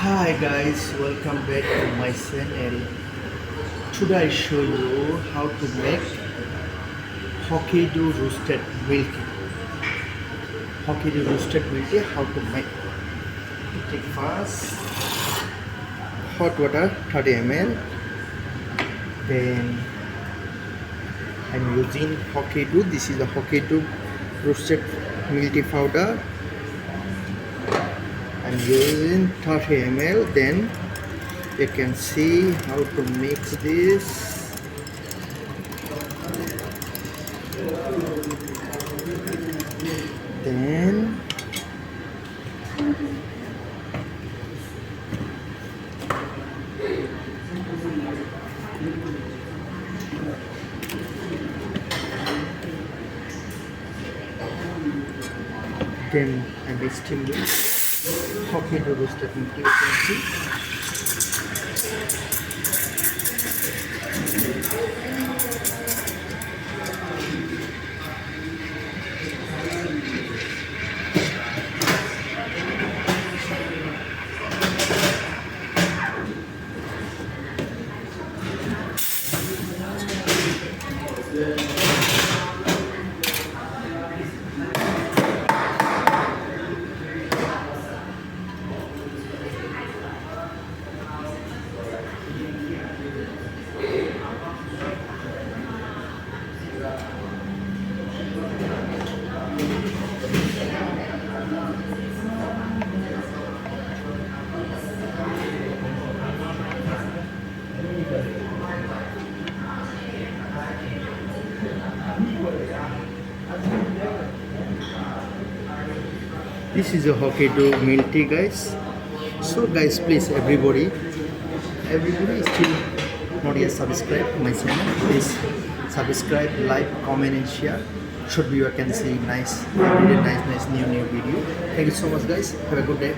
Hi guys, welcome back to my channel. Today I show you how to make Hokkaido roasted milk tea. Hokkaido roasted milk tea, how to make. Take first hot water 30 ml. Then I'm using Hokkaido. This is the Hokkaido roasted milk tea powder. I'm using 30 ml. Then you can see how to mix this. Then I'm steaming Hokkaido roasted milk tea, you can see. This is a Hokkaido milk tea, guys. So guys, please everybody is still not yet subscribed to my channel. Please subscribe, like, comment and share. Should be you can see nice everyday nice new video. Thank you so much guys. Have a good day.